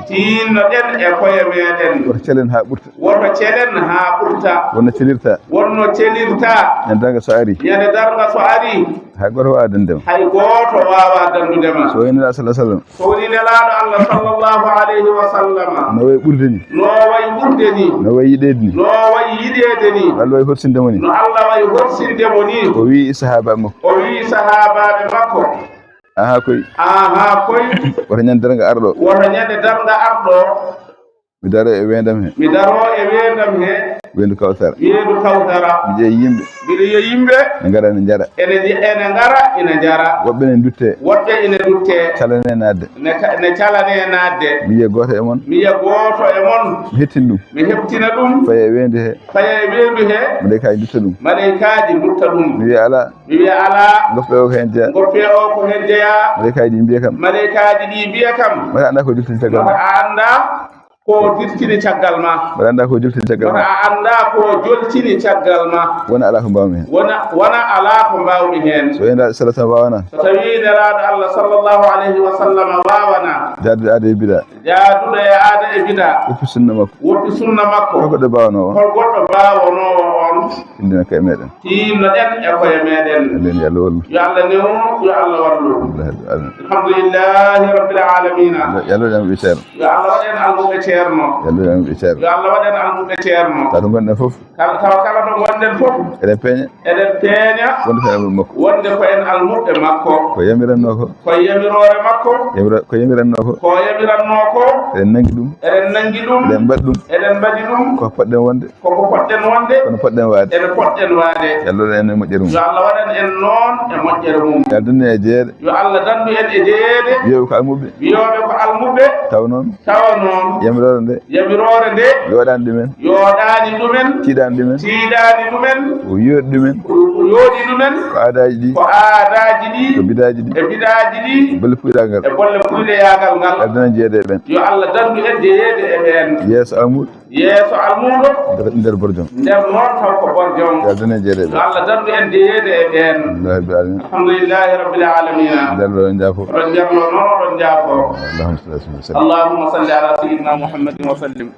tinno ɗen e koye meɗen woto celen ha ɓurta wonno celirta ñande darga so ari hay goto wawa dandudema so woni nelaɗo Allah sallallahu alayhi wa sallam no wayi ɓurde ni no wayi yiɗede ni Allah wayi horsindemo ni o wi sahabaɓe makko aha koy woto ñande darga arɗo mi daro e weendam he weendu kawtara mi ƴeewi yimɓe ne ngara ene jara woɓɓe ene dutte calane naatde mi yiya goto e mon mi heptina ɗum faye e weendu he malaikaji dutta ɗum mi wiya ala goppe o ko hen jeeya malaikaji ɗi mbiya kam mbaɗa anda ko duttata gonga ko dirtini caggal ma mbaɗa anda ko joltini caggal wona ma a anda ko joltini caggal ma wona ala ko mbawmi hen wona ala ko mbawmi hen so enda sallallahu alaihi wawana so tawi nelaɗo Allah sallallahu alaihi wa sallam wawana jaddude aada e bida jaaduɗo e aada e bida woppi sunna makko woppi sunna makko ko goɗɗo bawano on hol goɗɗo bawanowo on tindina koye meɗen tinno ɗen e koye meɗen nden yo Allah wallu yo Allah newu yo Allah wallu alhamdulillahi rabbil alamin yo Allah waɗan ɓe ceerno yo Allah waɗen almuɓe ceerno yo Allah waɗan ɓe ceerno yo Allah waɗen almuɓe ceerno taw ɗo gonɗen fof tawa kala ɗo gonɗen fof eɗen peeña eɗen peeña wonde koye almuɓe makko wonde ko en almuɓe makko ko yamiranno ko ko yamirore makko ko yamiranno ko yamiranno ko eɗen nangi ɗum eɗen nangi ɗum eɗen mbaɗi ɗum eɗen mbaɗi ɗum ko poɗɗen wonde koko poɗɗen wonde kono poɗɗen waade ene poɗɗen waade yo Allah waɗan en moƴƴere mum yo Allah waɗan en noon e moƴƴere mum yo Allah dandu en e jeeɗe yo Allah dandu en e jeeyede wiyoɓe ko almuɓe wiyoɓe ko almuɓe taw noon yamirore nde yoɗani ɗumen yoɗani ɗumen tiiɗani ɗumen o yooɗi ɗumen ko yooɗi ɗumen ko aadaji ɗi ko bidaji ɗi e bidaji ɗi bolle puyɗagal e bolle puyɗoyagal ngal addana jeeyede e ɓen yo Allah dandu en jeeyede e ɓen yeeso almuɗo nder borjom nder noon taw ko borjom yo addana jeeyede e ɓen yo Allah dandu en jeeyede e ɓen alhamdulillahi rabbil alamin jallo jaafo ɗon jarlo noon ɗon jaafo allahumma salli ala sayyidina muhammadin wa sallim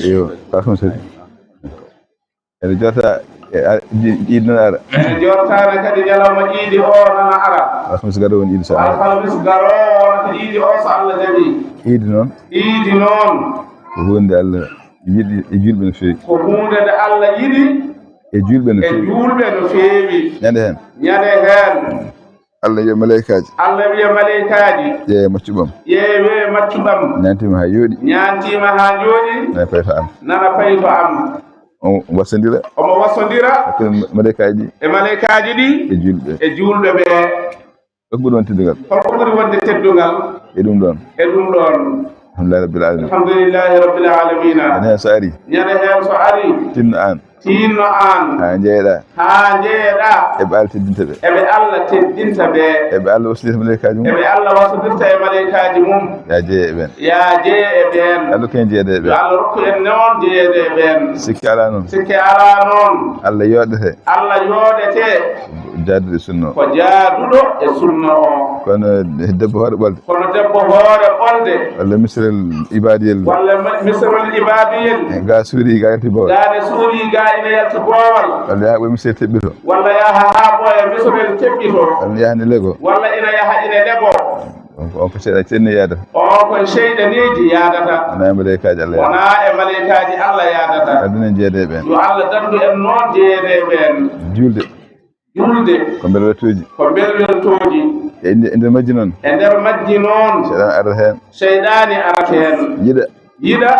yo kakon sadi ene jota iidi nana ara ene jortane kadi ñalawma iidi o nana ara alhamis garo woni iidi so alhamis garo wonata iidi o so Allah jaɓi iidi noon ko hunde Allah yiɗi e julɓe no feewi ko hunde nde Allah yiɗi e julɓe no feewi ñande hen Allah wiya malaikaji ƴeewe maccuɓam ñantima ha jooɗi nana payi to am omo wasodira hakkude malaikaji ɗi e julɓe ɓe holko ɓuri wonde teddugal e ɗum ɗon alhamdulillahi rabbil alamin ñande hen so ari tinno an ha jeeɗa eɓe Allah teddinta ɓe eɓe Allah wasodirta e malaikaji mum ya jeeye e ɓen Allah ken jeeyede e ɓen Allah rokku en noon jeeyede e ɓen sikki ala noon Allah yooɗete jaaduɗo sunna ko jaaduɗo e sunna o kono debbo hoore ɓolde walla misrel ibadiyel ga suuri ga yalti bowal ina yalti boowal walla yaha ɓoye misrel teɓɓito walla yahane lego walla ina yaha ina lego on ko seeɗa cenni yaadata ko seyɗaneji yaadata wona e malaikaji Allah yaadata adduna jeeyede e ɓen yo Allah dandu en noon jeeyede e ɓen julde ko mbel wettoji e nder majji noon seyɗani arata hen yiɗa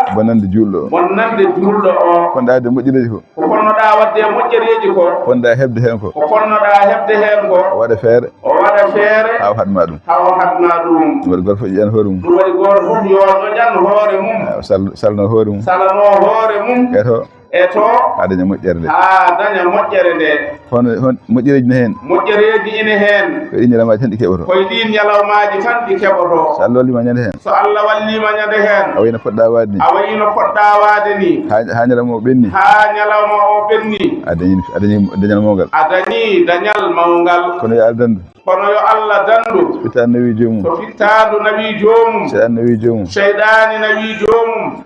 bonnande julɗo o ponɗade moƴƴereji ko ponnoɗa wadde moƴƴereji ko ponɗa heɓde hen ko o waɗa feere haw haɗma ɗum waɗi goto fof ƴiƴan hoore mum yo ƴoƴan hoore mum salno hoore mum eto ha daña moƴƴere nde hono moƴƴereji ine hen ko ɗin ñalawmaji tan ɗi keɓoto so Allah wallima ñande hen a wayino poɗɗa waade ni ha ñalawma o ɓenni a dañi dañal mawgal kono yo Allah dandu so fittadu nawi jomum seyɗani nawi jomum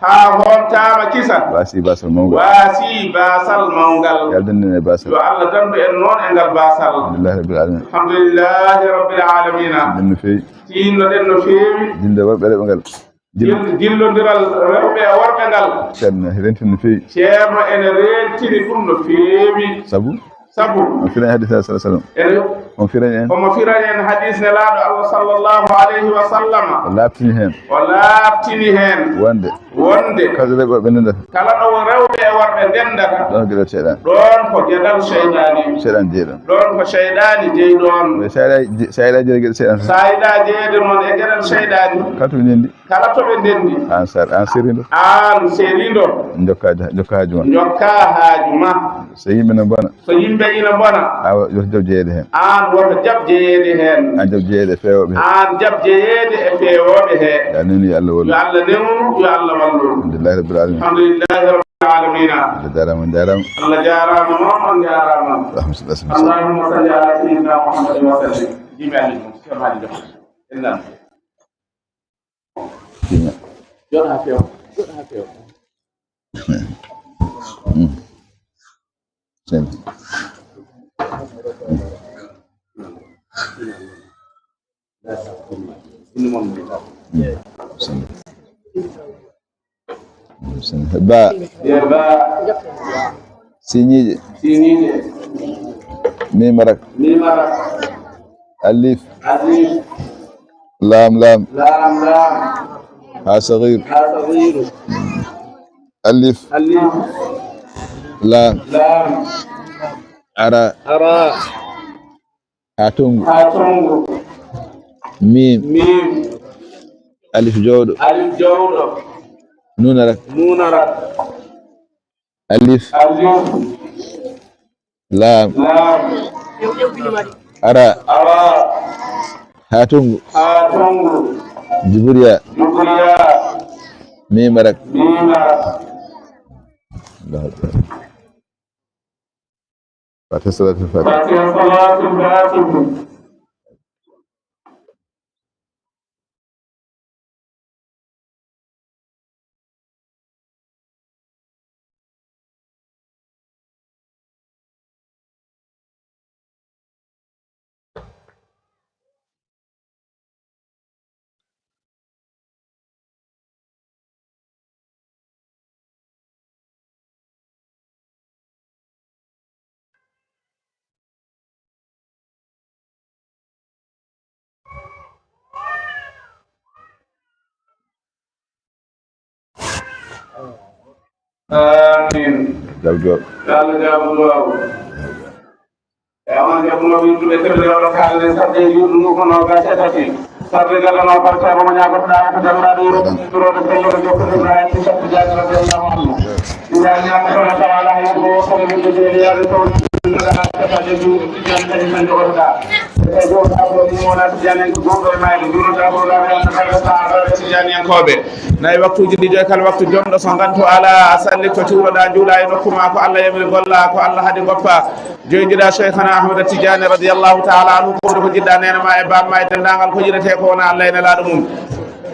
ha homtama kisa wasi basal mawgal yaldande basal yo Allah dandu en noon e ngal basal alhamdulillahi rabbil alamin no feewi tinnoɗen no feewi dinde worɓe reɓe ngal dillodiral rewɓe e worɓe ngal ceerno rentini no feewi ceerno ene rentini ɗum no feewi sabu on firani hadis sallallahu alaihi wasallam on firani en hadis nelaɗo Allah sallallahu alaihi wa sallam o laabtini hen wonde wonde kala reɓoɓe ndendata kala ɗo rewɓe e worɓe ndendata ɗon gueɗal seyɗan ɗon ko gueɗal seyɗani seyɗan jeeɗon ɗon ko seyɗani jeeyi ɗon sayɗa jeeɗe gueɗe seyɗan sa yiɗa jeeyde noon e gueɗal seyɗani kala to ɓe ndendi kala to ɓe ndendi an serindo an serindo jokka haaju ma jokka haaju ma so yimɓe no bona so yimɓe ina bona woto jab jeeyede hen an woto jab jeeyede hen an jab jeeyede e feewoɓe he an jab jeeyede e feewoɓe he ya nenu yo allah wallu yo allah nenu yo allah wallu alhamdulillahi rabbil alamin alhamdulillahi rabbil alamin Allah jarama jarama Allah jarama noon on jarama allahumma salli ala sayyidina muhammadin wa sallim jimi ali semali do enna jona ha feew sen ba siñiije mimarak alif lam ha sagir alif lam ara ha tongu mim alif jawɗo nunarak alif lam ara ha tongu jibriya mimarak Fatiha salatul Fatiha Amin. Jawab. Allah jawab. Aman jabno bintu betere wala kale sabbe yudu ko no ga setati. Sabbe gala no par sa mo nyaako da ko jamra do turo de pello de ko de ray ci sabbe jaaga radiyallahu anhu. Ila nyaako ko taala yugo ko bintu de ya to da ta de du jande de man do da. E do da ko mo na jane ko do may do da ko la ya ta ta ci jani kobe. Nay waktuji ɗi joy kala waktu jonɗo so gantu ala salli ko cuuroɗa juula e nokkuma ko Allah yamiri golla ko Allah haadi goppa joyjiɗa cheikhana ahmada tidiane radiallahu taala anhu koɗo ko jiɗɗa nenema e bamma e dendagal ko jiɗete ko wona Allah ene laaɗo mum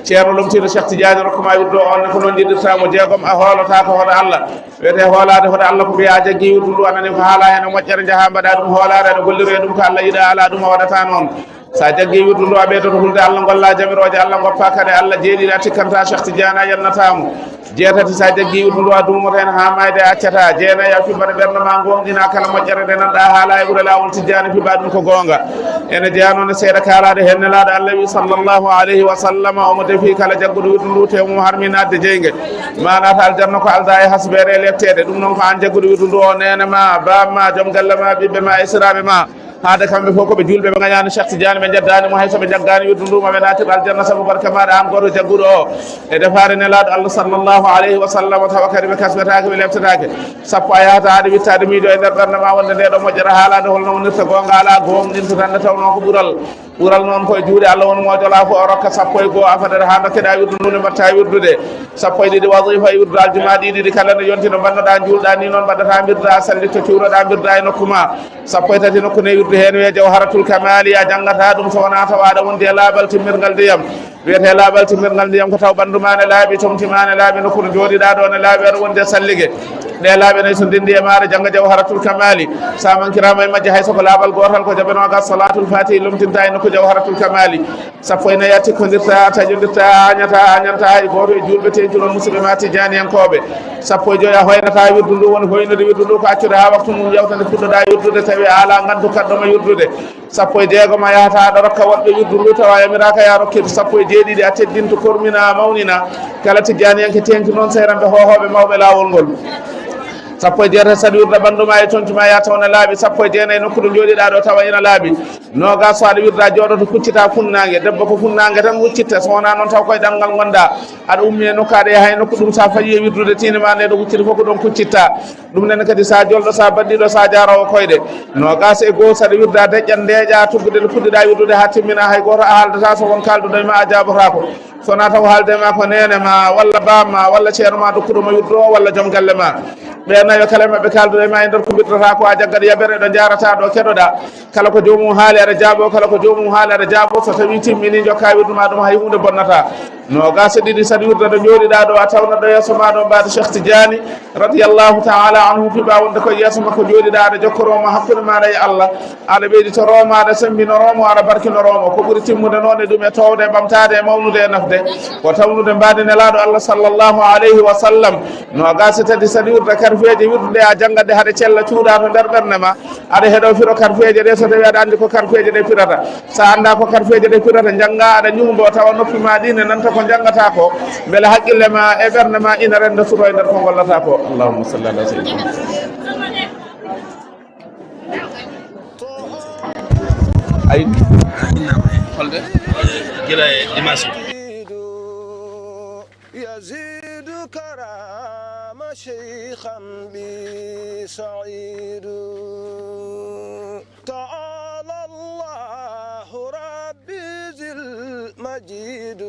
ceerno lomtiɗo cheikh tidiane rokkuma wirdo on ko noon jiɗirtamo jeegom a hoolota ko hoɗo Allah wiyete hoolade hoɗo Allah ko mbiya jaggi wirdu ndu anani ko haala hen moƴƴere jaaha mbaɗa ɗum hoolade aɗa golliri e ɗum ko Allah yiɗa ala ɗum a waɗata noon sa jaggi wirdu ndu a ɓeydoto hulde Allah golla jamiroje Allah goppa kadi Allah jeeɗiɗa tikkanta cheikh tidiane a yannatamo jeetati sa jaggi wirdu ndu a dumoto hen ha mayde accata jeenayi a fiɓɓata ɓerde ma gonɗina kala moƴƴere nde nanɗa haala e ɓuure lawol tidiane fiɓa ɗum ko gonga ene jeeya noon e seeɗa kalade hen nelaɗo Allah wi sallllahu alayhi wa sallam omo defi kala jagguɗo wirdu ndu tewmum harminadde jeygue manata aljanna ko alda e hasbere e lettede ɗum noon ko an jagguɗo wirdu ndu o nene ma bamma joom galle ma ɓiɓɓe ma esiraɓe ma haade kamɓe fof koɓe julɓe ɓe gañani cheikh tidiane ɓe jeddanimo hay soɓe jaggani wirdu ndu maɓe natir aljanna saabu barka maɗa an goto jagguɗo o e defare nelaɗo Allah sallllahu alayhi wa sallam tawa kadi ɓe kasɓetake ɓe lebtatake sappo a yahata haade wittade miijo e nder ɓerde ma wonde nde ɗo moƴƴere haalade holno wonirta gonga ala gomɗinta tan nde tawno ko ɓuural noon koye juuɗe Allah won mojola fo o rokka sappo e goho afadere ha dokkeɗa wirdu ndu ne mbatta wirdude sappo e ɗiɗi wadifa e wirdu aljuma ɗiɗi kala ne yonti no mbannoɗa julɗa ni noon mbaɗata birda a sallito cuuroɗa birda e nokkuma sappo e tati nokku ne wirdu hen wiye jawharatul kamali a jangata ɗum so wona taw aɗa wondi e laaɓal timmirgal ndiyam wiyete laaɓal timmirgal ndiyam ko taw ɓandu ma ne laaɓi tomtima ne laaɓi nokku no jooɗiɗa ɗo ne laaɓi aɗa wondi e sallige ɗe laaɓe nayi so ndendi e maare jangga jawharatul kamali sa mankirama e majje hay soko laaɓal gotal ko jaɓenoga salatul fatihi lomtinta e nokku jawharatul kamali sappo e nayi a tikkodirta taƴodirta añanta hay goto e julɓe tentunon musidɓe ma tijaniyankoɓe sappo e joyi a hoynata wirdu ndu woni hoynude wirdu ndu ko accude ha waktu mum yewtande fuɗɗoɗa wirdude tawi a ala gandu kaɗɗoma wirdude sappo e jeegom a yahata aɗa rokka woɗɓe wirdu ndu tawa yamiraka ya rokkito sappo e jeeɗiɗi a teddinto kormina mawnina kala tijjaniyanke tenki noon seyranɓe hohoɓe mawɓe lawol ngol sappo e jeetati saɗa wirda ɓanduma e tontuma ya tawna laaɓi sappo e jeenayyi nokku ɗo jooɗiɗa ɗo tawa ina laaɓi noga so aɗa wirda jooɗoto kuccita funnangue debbo ko funnangue tan wuccitte so wona noon taw koye ɗanngal gonɗa aɗa ummi e nokku aɗa yaha e nokku ɗum sa fayi e wirdude tinima nde ɗo wuccita fof ko ɗon kuccitta ɗum nene kadi sa jolɗo sa baddiɗo sa jarawo koyɗe nogas e goho saɗa wirda deƴƴan ndeeƴa tuggude nde puɗɗiɗa wirdude ha timmina hay goto a haaldata so won kalduɗo e ma a jabotako sona taw haalde ma ko nene ma walla bamma walla ceerno ma dokkuɗo mo wirdu o walla joom galle ma ɓenayo kala maɓe kaldude ma e nder ko birdata ko a jaggat yabere ɗo jarata ɗo keɗoɗa kala ko jomum haali aɗa jaabo kala ko jomum haali aɗa jaabo so tawi timmini jokka wirduma ɗum hay hunde bonnata nogas e ɗiɗi saɗa wirda ɗo jooɗiɗa ɗo a tawna ɗo yeeso ma ɗo mbaɗa Cheikh Tidiane radiyallahu taala anhu fiɓa wonde koye yeeso makko jooɗiɗa aɗa jokkoromo hakkude maɗa e Allah aɗa ɓeyditoromo aɗa sembinoromo aɗa barkinoromo ko ɓuuri timmude noon e ɗum e towde e ɓamtade e mawnude e nafde ko tawnude mbade nelaɗo Allah sallllahu alayhi wa sallam nogas tati saɗa wirda karfeje wirdude a janggatde haɗa cella cuuɗa to nder ɓerde ma aɗa heeɗo firo karfeje ɗe so tawi aɗa andi ko karfeje ɗe pirata sa anda ko karfeje ɗe pirata jangga aɗa ñumbo tawa noppi ma ɗine nanta ko jangata ko beele haqqille ma e ɓerde ma ina renda suuro e nder ko gollata ko allahumma salli ala sayyidina ay holde gila e dimanche يزيد كرام شيخا بسعيد تعالى الله ربي ذي المجيد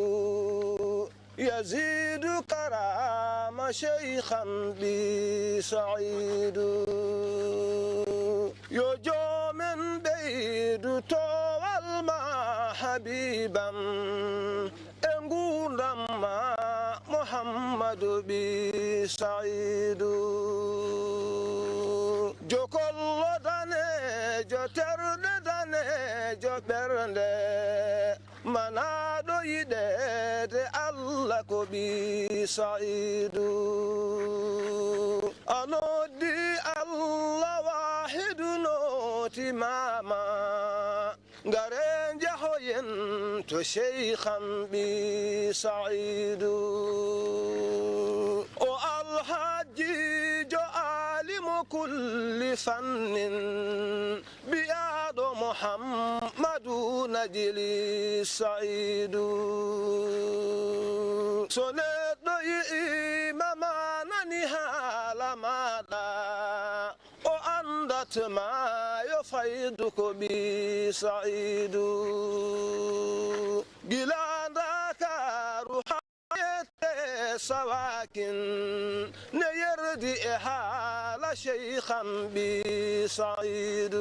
يزيد كرام شيخا بسعيد يجو من بيد طوال ما حبيبا انقول ما محمد بسعيد جو كل داني جو ترد داني جو برنده منادو يدد الله كو بسعيد أنودي الله واحد نوتي ماما غارين جهوين تو شيخا بسعيد او الحاجي جو عالم كل فن بياد محمد نجلي سعيد سنت إماما ننهال مادا او أندت ما يفيدك بسعيد جلاندك روحية سواكن نيردي إحال شيخا بسعيد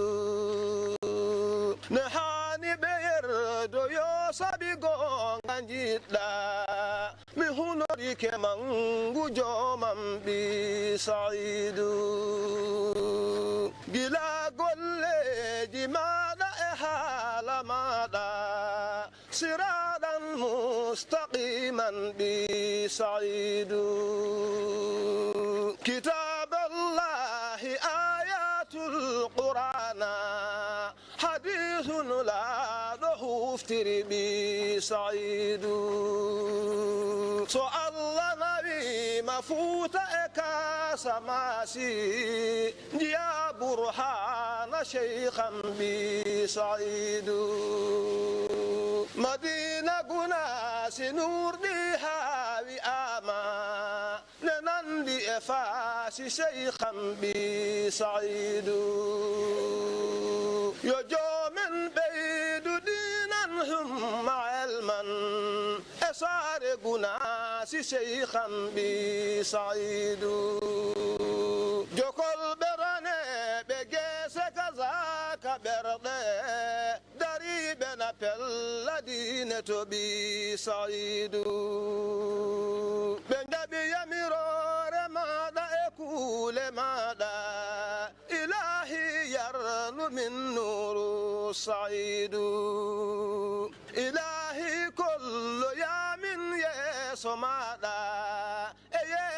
نحاني بيرد يوصبي قونغان جيدا مهنوري كمانغو جوما بسعيد جلا قل جمالا إحال مادا صراطا مستقيما بسعيد كتاب الله آيات القرآن حديث لا نفتر بسعيد سؤال نبي مفوت إكا سماسي يا برهان شيخا بسعيد مدينة قناس نور ديها وآما ننندي إفاس شيخا بسعيد يجو من بيد دينا هم علما إصار قناس شيخا بسعيد جو كل براني بجيسك ذاك برده دريبنا بالذين بسعيد بن دبي يمرور ماذا يقول ماذا إلهي يرن من نور سعيد إلهي كل يا من يسوع ماذا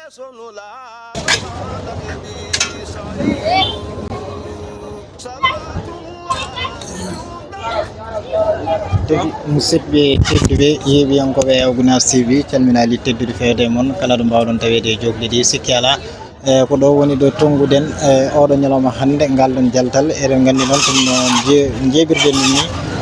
يسوع نلا صلاة الله musidɓe tedduɓe yeeɓiyankoɓe Gounass TV calminali teddude fewde moon kala ɗo mbawɗon tawede e jogli ɗi sikki ala ko ɗo woni ɗo tongguden oɗo ñalawma hannde ngalɗon jaltal eɗen nganndi noon ɗum jeebirɗen ni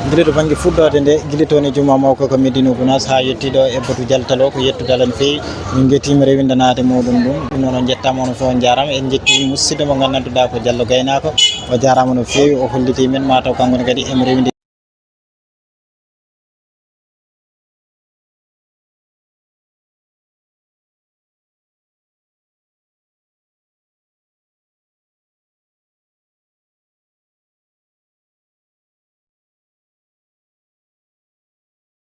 guila to banggue fuɗɗode nde guila toon e juma mawko ko Médina Gounass ha yettiɗo e batu jaltal o ko yettudal no fewi min jettima rewindanade moɗon ɗum noon on jettama ono fof on jarama en jetti musidɗo mo gandanduɗa ko Diallo Gaynako o jarama no fewi o holliti men mataw kankone kadi emo rewindi